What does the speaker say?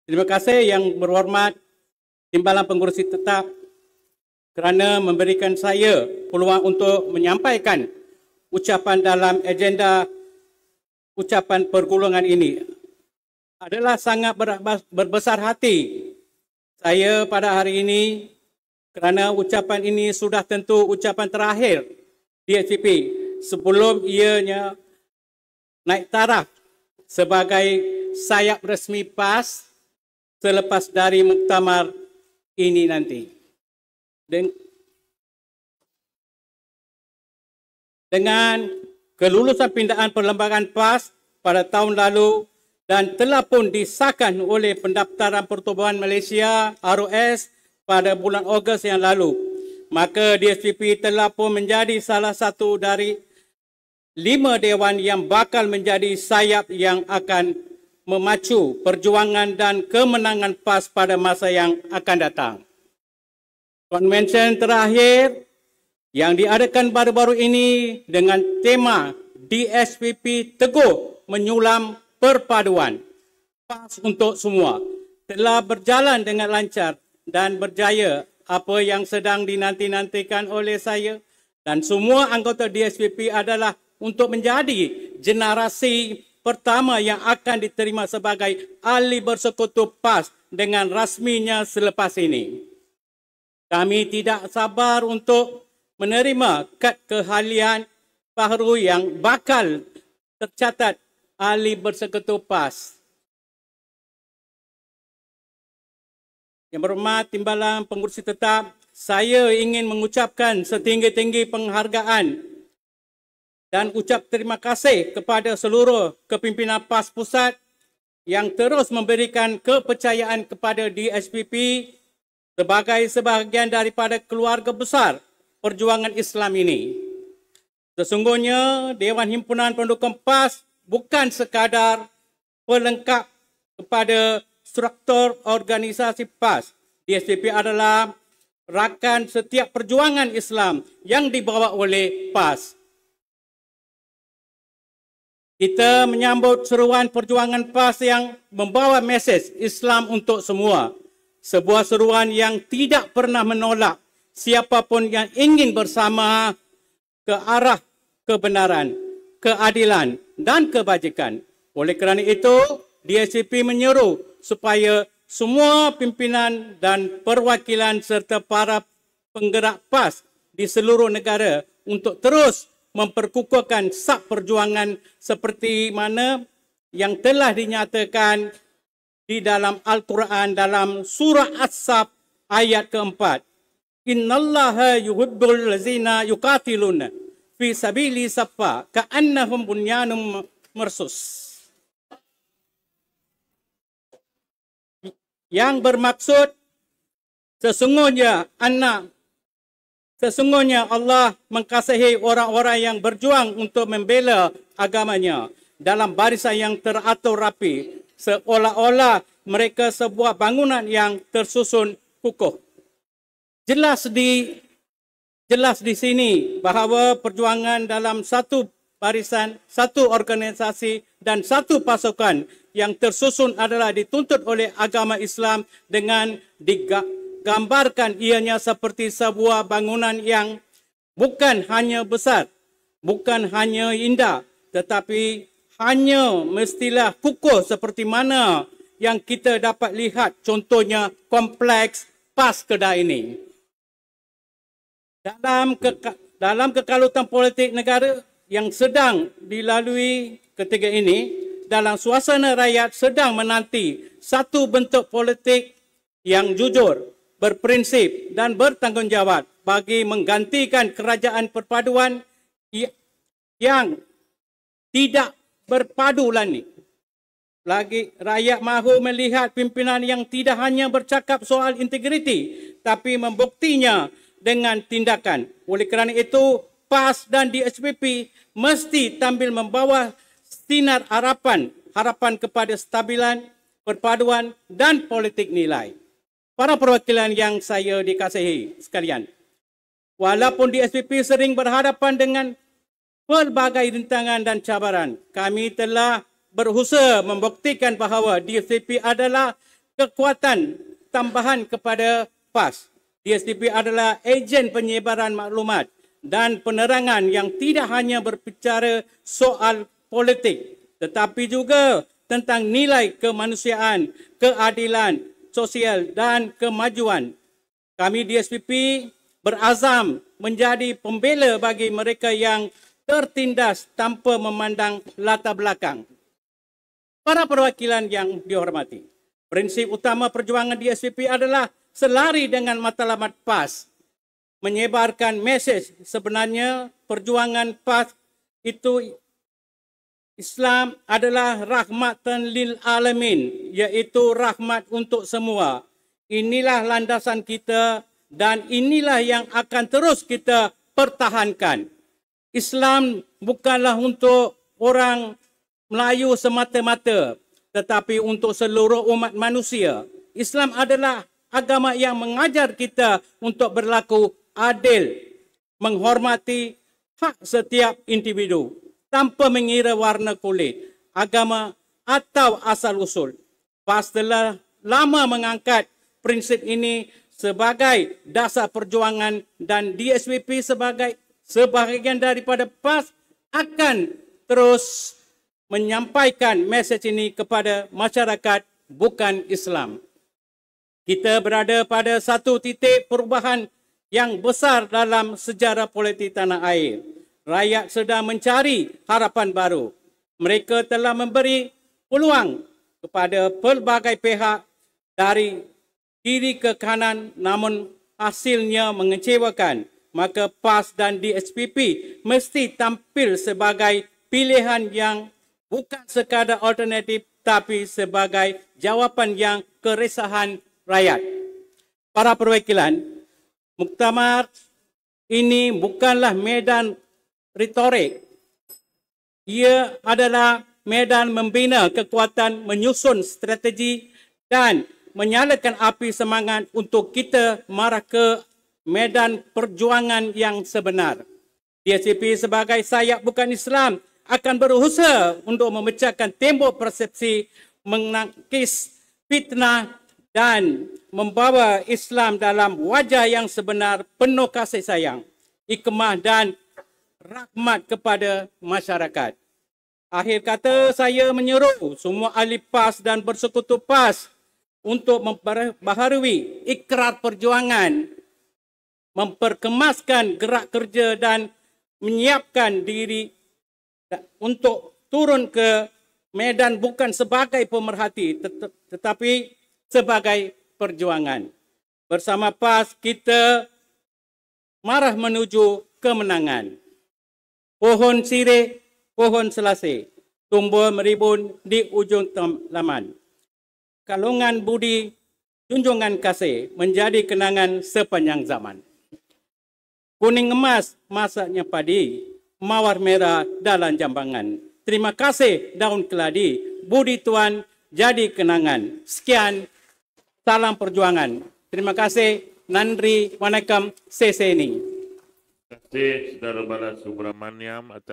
Terima kasih yang berhormat Timbalan Pengurusi Tetap kerana memberikan saya peluang untuk menyampaikan ucapan dalam agenda ucapan pergulungan ini. Adalah sangat berbesar hati saya pada hari ini kerana ucapan ini sudah tentu ucapan terakhir DSPP sebelum ianya naik taraf sebagai sayap resmi PAS selepas dari muktamar ini nanti. Dengan kelulusan pindaan perlembagaan PAS pada tahun lalu dan telah pun disahkan oleh Pendaftaran Pertubuhan Malaysia ROS pada bulan Ogos yang lalu, maka DSPP telah pun menjadi salah satu dari 5 dewan yang bakal menjadi sayap yang akan memacu perjuangan dan kemenangan PAS pada masa yang akan datang. Konvensyen terakhir yang diadakan baru-baru ini dengan tema DSPP Teguh Menyulam Perpaduan PAS untuk semua telah berjalan dengan lancar dan berjaya, apa yang sedang dinanti-nantikan oleh saya dan semua anggota DSPP adalah untuk menjadi generasi pertama yang akan diterima sebagai ahli bersekutu PAS dengan rasminya selepas ini. Kami tidak sabar untuk menerima kad keahlian baru yang bakal tercatat ahli bersekutu PAS. Yang berhormat Timbalan Pengurusi Tetap, saya ingin mengucapkan setinggi-tinggi penghargaan dan ucap terima kasih kepada seluruh kepimpinan PAS Pusat yang terus memberikan kepercayaan kepada DSPP sebagai sebahagian daripada keluarga besar perjuangan Islam ini. Sesungguhnya Dewan Himpunan Pendukung PAS bukan sekadar pelengkap kepada struktur organisasi PAS. DSPP adalah rakan setiap perjuangan Islam yang dibawa oleh PAS. Kita menyambut seruan perjuangan PAS yang membawa mesej Islam untuk semua. Sebuah seruan yang tidak pernah menolak siapapun yang ingin bersama ke arah kebenaran, keadilan dan kebajikan. Oleh kerana itu, DSPP menyeru supaya semua pimpinan dan perwakilan serta para penggerak PAS di seluruh negara untuk terus memperkukuhkan sap perjuangan seperti mana yang telah dinyatakan di dalam Al-Quran dalam surah As-Saf ayat keempat. Innallaha yuhibbul lazina yuqatiluna fi sabili saffa ka'annahum bunyanum marsus. Yang bermaksud sesungguhnya Allah mengasihi orang-orang yang berjuang untuk membela agamanya dalam barisan yang teratur rapi, seolah-olah mereka sebuah bangunan yang tersusun kukuh. Jelas di sini bahawa perjuangan dalam satu barisan, satu organisasi dan satu pasukan yang tersusun adalah dituntut oleh agama Islam dengan digambarkan ianya seperti sebuah bangunan yang bukan hanya besar, bukan hanya indah, tetapi hanya mestilah kukuh seperti mana yang kita dapat lihat contohnya kompleks PAS Kedah ini. Dalam kekalutan politik negara yang sedang dilalui ketika ini, dalam suasana rakyat sedang menanti satu bentuk politik yang jujur, berprinsip dan bertanggungjawab bagi menggantikan kerajaan perpaduan yang tidak berpadu lagi. Rakyat mahu melihat pimpinan yang tidak hanya bercakap soal integriti, tapi membuktinya dengan tindakan. Oleh kerana itu, PAS dan DSPP mesti tampil membawa sinar harapan kepada stabilan, perpaduan dan politik nilai. Para perwakilan yang saya dikasihi sekalian, walaupun DSPP sering berhadapan dengan pelbagai rintangan dan cabaran, kami telah berusaha membuktikan bahawa DSTP adalah kekuatan tambahan kepada PAS. DSTP adalah ejen penyebaran maklumat dan penerangan yang tidak hanya berbicara soal politik, tetapi juga tentang nilai kemanusiaan, keadilan sosial dan kemajuan. Kami DSTP berazam menjadi pembela bagi mereka yang tertindas tanpa memandang latar belakang. Para perwakilan yang dihormati, prinsip utama perjuangan DSTP adalah selari dengan matlamat PAS, menyebarkan mesej sebenarnya perjuangan PAS itu Islam adalah rahmatan lil alamin, iaitu rahmat untuk semua. Inilah landasan kita dan inilah yang akan terus kita pertahankan. Islam bukanlah untuk orang Melayu semata-mata, tetapi untuk seluruh umat manusia. Islam adalah agama yang mengajar kita untuk berlaku adil, menghormati hak setiap individu tanpa mengira warna kulit, agama atau asal-usul. PAS telah lama mengangkat prinsip ini sebagai dasar perjuangan dan DSTP sebagai sebahagian daripada PAS akan terus menyampaikan mesej ini kepada masyarakat bukan Islam. Kita berada pada satu titik perubahan yang besar dalam sejarah politik tanah air. Rakyat sedang mencari harapan baru. Mereka telah memberi peluang kepada pelbagai pihak dari kiri ke kanan, namun hasilnya mengecewakan. Maka PAS dan DSTP mesti tampil sebagai pilihan yang bukan sekadar alternatif, tapi sebagai jawapan yang keresahan rakyat. Para perwakilan, muktamar ini bukanlah medan retorik. Ia adalah medan membina kekuatan, menyusun strategi dan menyalakan api semangat untuk kita marah ke medan perjuangan yang sebenar. DSTP sebagai sayap bukan Islam akan berusaha untuk memecahkan tembok persepsi, menangkis fitnah dan membawa Islam dalam wajah yang sebenar, penuh kasih sayang, hikmah dan rahmat kepada masyarakat. Akhir kata, saya menyeru semua ahli PAS dan bersekutu PAS untuk memperbaharui ikrar perjuangan, memperkemaskan gerak kerja dan menyiapkan diri untuk turun ke medan bukan sebagai pemerhati tetapi sebagai perjuangan. Bersama PAS kita marah menuju kemenangan. Pohon sirih, pohon selasih, tumbuh meribun di ujung laman. Kalungan budi, junjungan kasih menjadi kenangan sepanjang zaman. Kuning emas masaknya padi, mawar merah dalam jambangan. Terima kasih daun keladi, budi tuan jadi kenangan. Sekian, salam perjuangan. Terima kasih, Nandri, Wanakam, Seseni. Terima kasih Saudara Bala Subramaniam atas